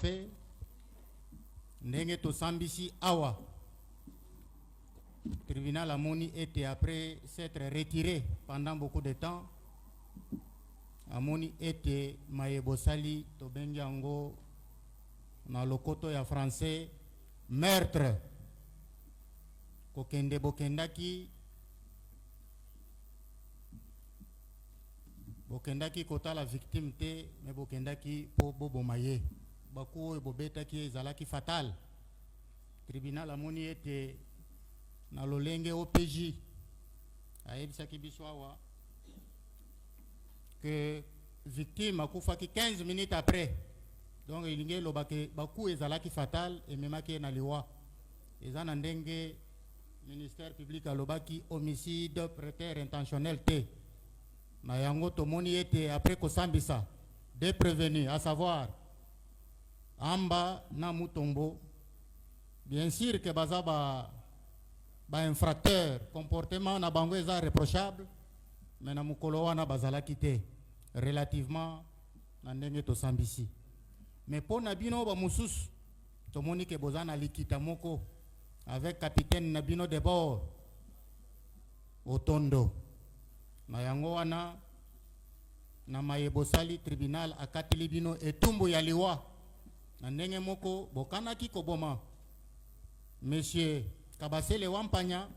fait ndenge to sambisi awa tribunal amoni était après s'être retiré pendant beaucoup de temps amoni était mayebosali to bengango na lokoto ya français meurtre kokende bokendaki kota la victime te mais bokendaki po bobomaye baku bobetaki ezalaki fatal tribunal amoni ete na lolenge OPJ ayebisaki biso awa que victime akufaki 15 minutes après donc ilinge lobake baku ezalaki fatal et memaki na liwa ezana ndenge ministère public alobaki homicide préter intentionnel te na yango tomoni ete après kosambisa deux prévenus à savoir Amba na Mutombo bien sûr que bazaba ba infracteur comportement na bango eza reprochable mais na mukolo wana bazalaki te relativement na ndenge to sambisi mais pour na bino ba mususu tomoni ke bozana likita moko avec capitaine Nabino de bord Otondo na yango wana na mayebosali tribunal akatili bino etumbu ya liwa na ndenge moko bokanaki koboma monsieur Kabasele Wampanya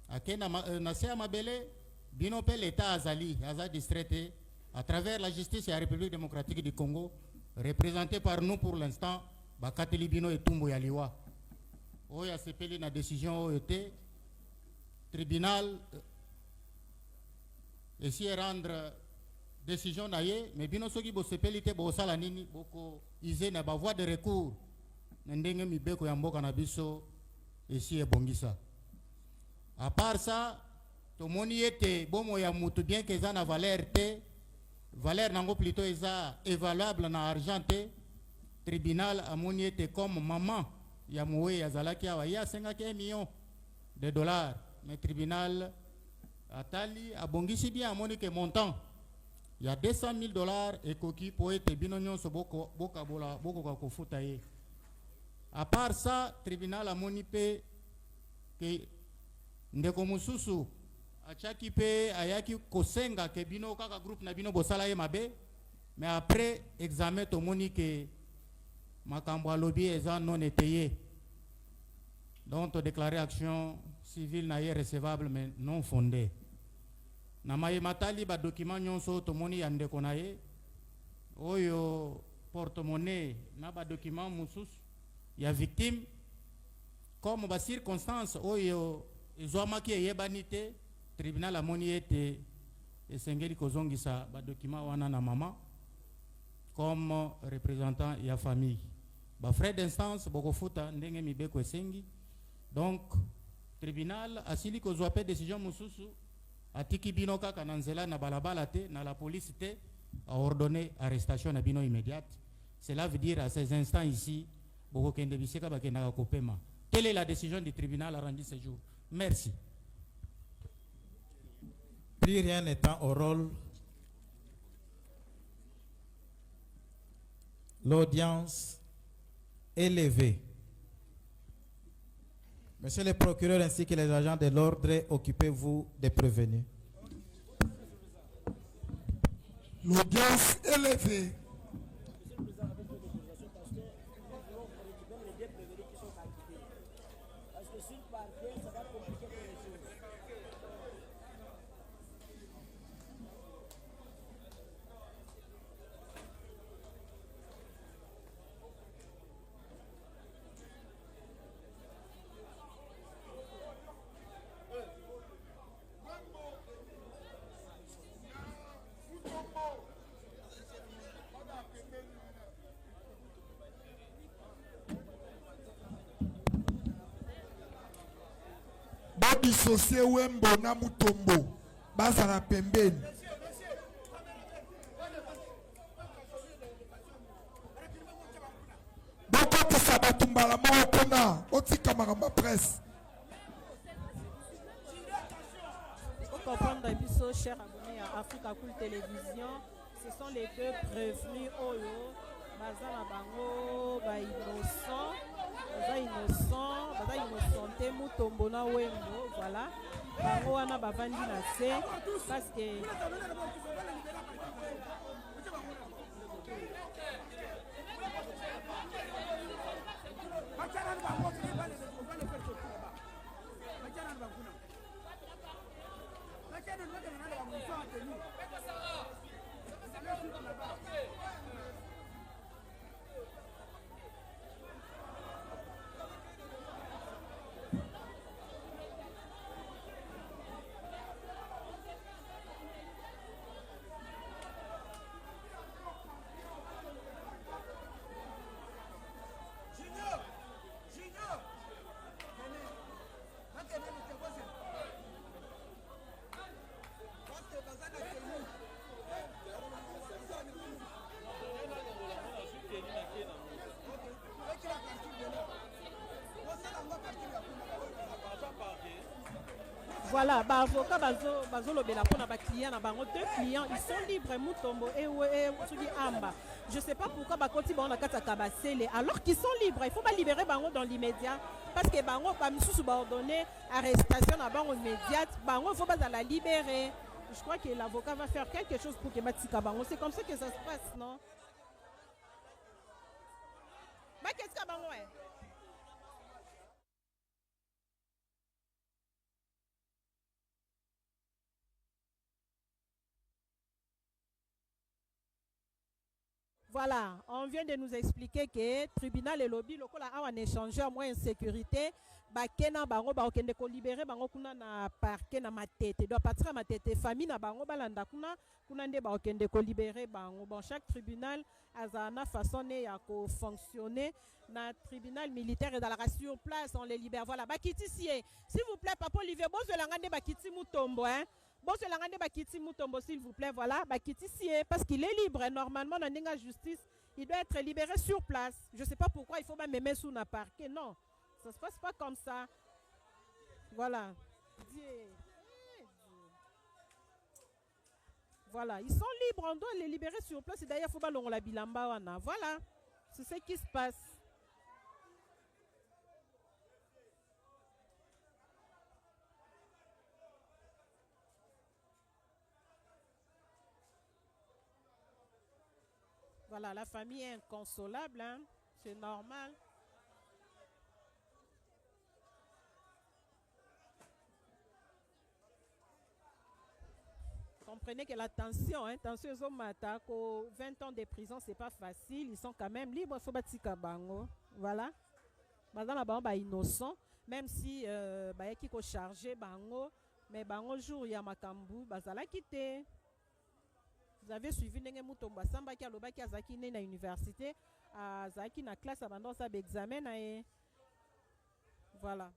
akena na se mabele bino pe l'état azali aza distraité à travers la justice de la République démocratique du Congo représenté par nous pour l'instant bakatili bino etumbu ya liwa oya sepeli na décision OET tribunal essayer rendre décision naie mais bino soki bo sepeli te bo sala nini boko ize na ba voie de recours na ndenge mibeko ya mboka na biso essayer bongisa à part ça to moni ete bomo ya mutu bien que ça na valeur te valeur nango plutôt eza évaluable na argent te tribunal amoni ete comme maman ya mowe ya zalaki awa ya 5 millions de dollars mais tribunal atali abongisi bien amoni que montant il y a 200 000 dollars et koki po ete bino nyonso boka bola boko ka kofuta ye. À part ça tribunal amoni pe que ndeko mususu achaki pe ayaki kosenga ke bino kaka groupe na bino bosala ye mabe mais après examen to moni que makambo alobi eza non étayé donc to déclarer action civile na ye recevable mais non fondée na maye matali ba document nyonso to moni ya ndeko na ye oyo porte-monnaie na ba document mususu ya victime comme ba circonstance oyo ezwamaki eyebani te tribunal amoni ete esengeli kozongisa ba document wana na mama comme représentant ya famille ba frais d'instance bokofuta ndenge mibeko esengi donc tribunal asili kozwa pe décision mususu atiki bino kaka na nzela na balabala te na la police te a ordonné arrestation na bino immédiate. Cela veut dire à ces instants ici bokokende biseka bakenda kopema. Quelle est la décision du tribunal rendue ce jour? Merci. Plus rien n'étant au rôle, l'audience est levée. Monsieur le procureur ainsi que les agents de l'ordre, occupez-vous des prévenus. L'audience est levée. Dissocié Wembo na Mutombo bazala pembeni boko tisa batumbala moko na otika makamba presse pour comprendre biso cher abonné à Africa Cool Télévision ce sont les deux prévenus oyo bazala bango na Wembo, voilà. Bango wana bavandi na se parce que voilà, bah avocat bazo lobela pour na ba client na bango deux clients, ils sont libres Mutombo et Tsugi Amba. Je sais pas pourquoi ba koti ba on a kata kabasele alors qu'ils sont libres, il faut pas libérer bango dans l'immédiat parce que bango ba misusu ba ordonner arrestation na bango immédiate, bango faut pas la libérer. Je crois que l'avocat va faire quelque chose pour que batika bango, c'est comme ça que ça se passe, non? Bah qu'est-ce que bango est? Voilà, on vient de nous expliquer que le tribunal et lobby local a un échangeur moins insécurité. Bakena bango ba okende ko libérer bango kuna na parquet na matete. Doit partir à matete famille na bango balanda kuna nde ba okende ko libérer bango. Bon, chaque tribunal a une façon ya ko fonctionner. Na tribunal militaire et dans la sur place on les libère. Voilà, bakiti sié. S'il vous plaît, papa Olivier, bon je l'angande bakiti Mutombo hein. Bon, c'est l'angande Bakiti Mutombo, s'il vous plaît. Voilà, Bakiti sié, parce qu'il est libre. Normalement, dans la justice, il doit être libéré sur place. Je ne sais pas pourquoi il faut même mettre sous un parquet. Non, ça ne se passe pas comme ça. Voilà. Voilà, ils sont libres. On doit les libérer sur place. Et d'ailleurs, il faut pas la bilamba. Voilà, c'est ce qui se passe. Voilà, la famille est inconsolable, hein? C'est normal. Comprenez que la tension, hein, tension aux hommes 20 ans de prison, c'est pas facile. Ils sont quand même libres. Il faut batika bango. Voilà. Maintenant, la bango innocent, même si bah qui ko chargé bango, mais bango jour ya makambu, bazala quitter. Vous avez suivi Nenge Mutombo Samba qui a l'oba qui a zaki na université, à zaki na classe avant ça examen et voilà.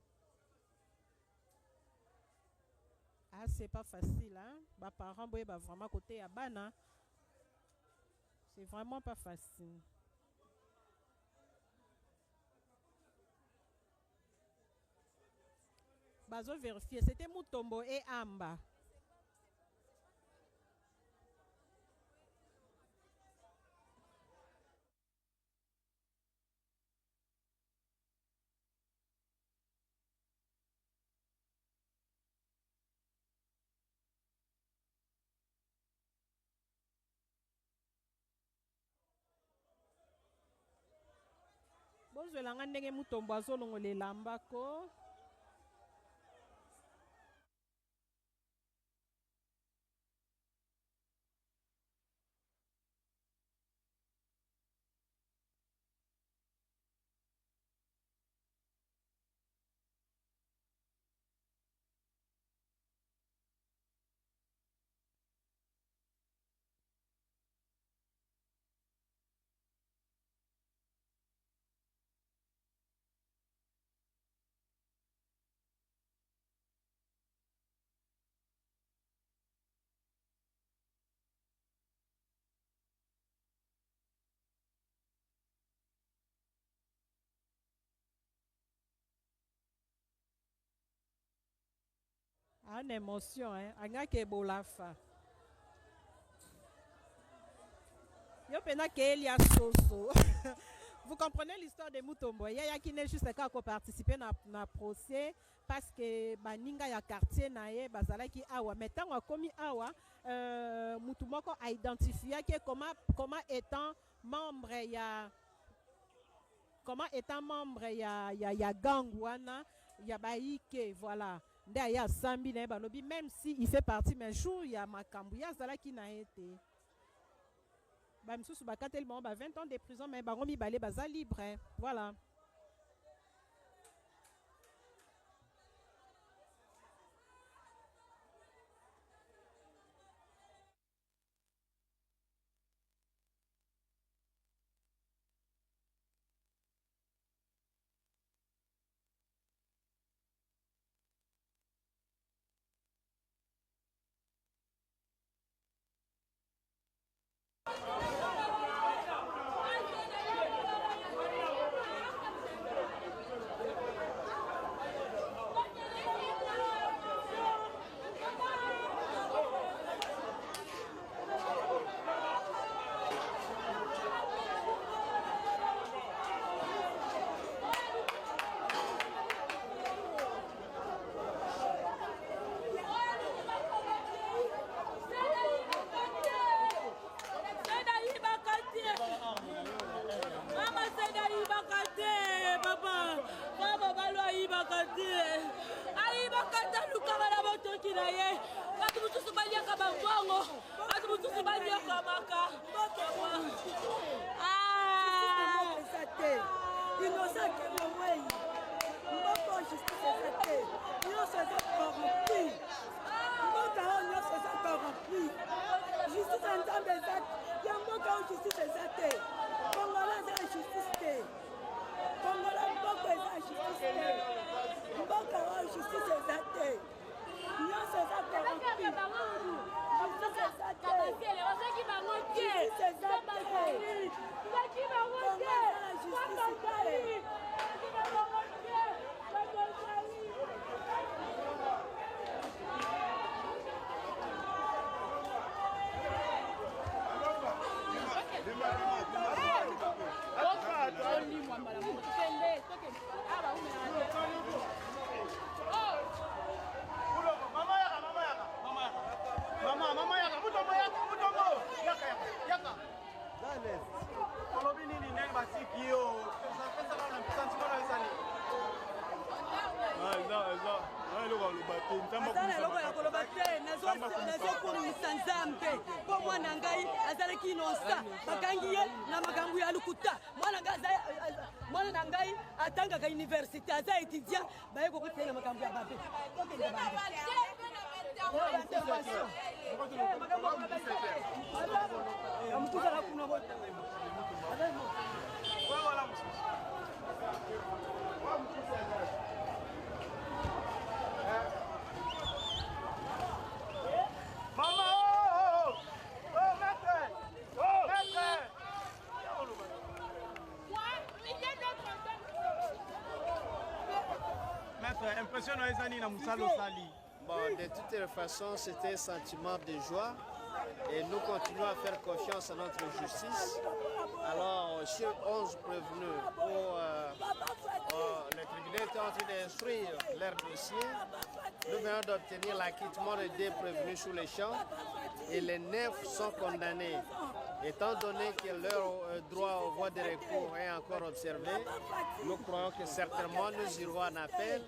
Ah c'est pas facile hein. Bah parents boy bah vraiment côté à bana. C'est vraiment pas facile. Bazo vérifier, c'était Mutombo et Amba. Bozwelanga ndenge Mutombo azolongolela mbako. Une émotion, hein. Anga ke bolafa. Yo pena ke Elia Soso. Vous comprenez l'histoire de Mutombo. Il y a qui n'est juste qu'à participer dans le procès parce que baninga ya quartier nae bazala ki awa. Mais tant qu'on commis awa, Mutumoko a identifié que comment étant membre ya gangwana ya baike voilà. Nde ya sambi na balobi même si il fait partie mais jour ya makambu ya zala ki na été. Ba msusu bakateli bango ba 20 ans de prison mais bango mibale baza libre. Voilà. Université aza étudiant baye ko kotenga makambo ya babe Bon, de toute façon, c'était un sentiment de joie et nous continuons à faire confiance à notre justice. Alors, sur 11 prévenus, le tribunal est en train d'instruire leur dossier. Nous venons d'obtenir l'acquittement des 2 prévenus sur les champs et les 9 sont condamnés. Étant donné que leur droit aux voies de recours est encore observé, nous croyons que certainement nous irons en appel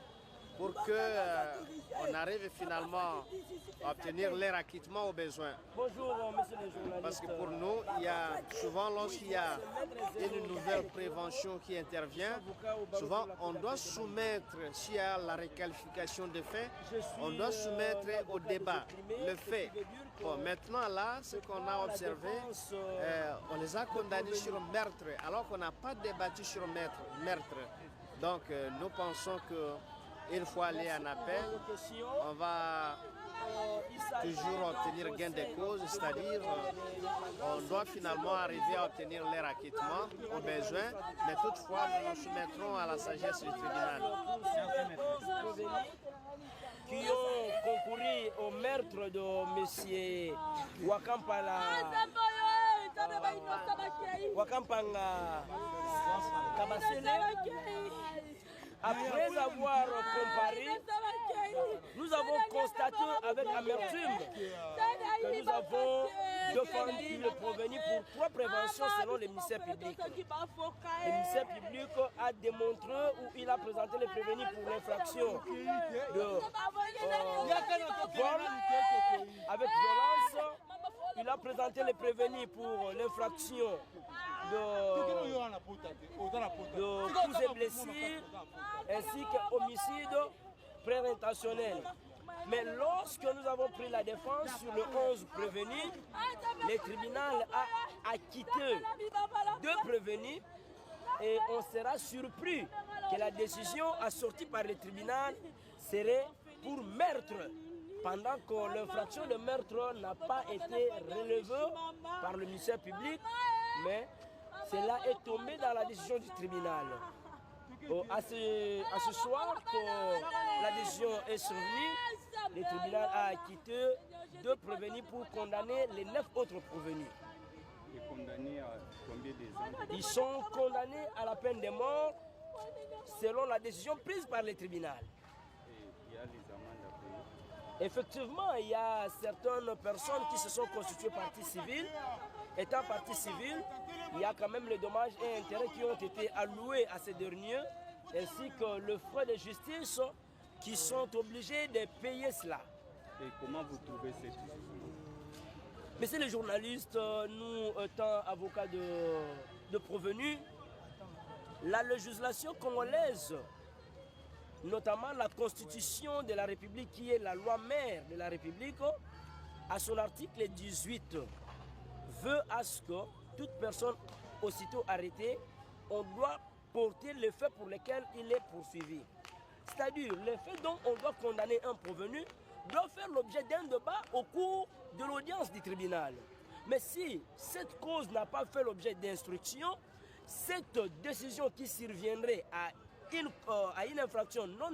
pour qu'on arrive finalement à obtenir leur acquittement au besoin. Bonjour, monsieur le journaliste. Parce que pour nous, il y a souvent lorsqu'il y a une nouvelle prévention qui intervient, souvent on doit soumettre, s'il y a la réqualification de faits, on doit soumettre au débat le fait. Bon, maintenant là, ce qu'on a observé, on les a condamnés sur meurtre, alors qu'on n'a pas débattu sur meurtre. Donc nous pensons que une fois allé en appel, on va toujours obtenir gain de cause, c'est-à-dire on doit finalement arriver à obtenir leur acquittement au besoin, mais toutefois nous nous soumettrons à la sagesse du tribunal. Qui ont concouru au meurtre de M. Wakampala Wakampanga Kabasele. Après avoir comparé, nous avons constaté avec amertume que nous avons défendu le prévenu pour 3 préventions selon le ministère public. Le ministère public a démontré ou il a présenté le prévenu pour l'infraction de vol avec violence. Il a présenté le prévenu pour l'infraction de coups et blessures ainsi qu'homicide préintentionnel. Mais lorsque nous avons pris la défense sur le 11 prévenus, le tribunal a acquitté 2 prévenus et on sera surpris que la décision assortie par le tribunal serait pour meurtre, pendant que l'infraction de meurtre n'a pas été relevée par le ministère public, mais cela est tombé dans la décision du tribunal. À ce soir que la décision est survenue, le tribunal a acquitté 2 prévenus pour condamner les 9 autres prévenus. Et condamnés à combien de ans? Ils sont condamnés à la peine de mort selon la décision prise par le tribunal. Et il y a les amendes à payer. Effectivement, il y a certaines personnes qui se sont constituées partie civile. Étant partie civile, il y a quand même les dommages et intérêts qui ont été alloués à ces derniers, ainsi que le frais de justice qui sont obligés de payer cela. Et comment vous trouvez cette décision? Messieurs les journalistes, nous étant avocats de prévenus, la législation congolaise, notamment la Constitution de la République, qui est la loi mère de la République, à son article 18, veut à ce que toute personne aussitôt arrêtée, on doit porter les faits pour lesquels il est poursuivi. C'est-à-dire, les faits dont on doit condamner un prévenu doit faire l'objet d'un débat au cours de l'audience du tribunal. Mais si cette cause n'a pas fait l'objet d'instruction, cette décision qui surviendrait à une infraction non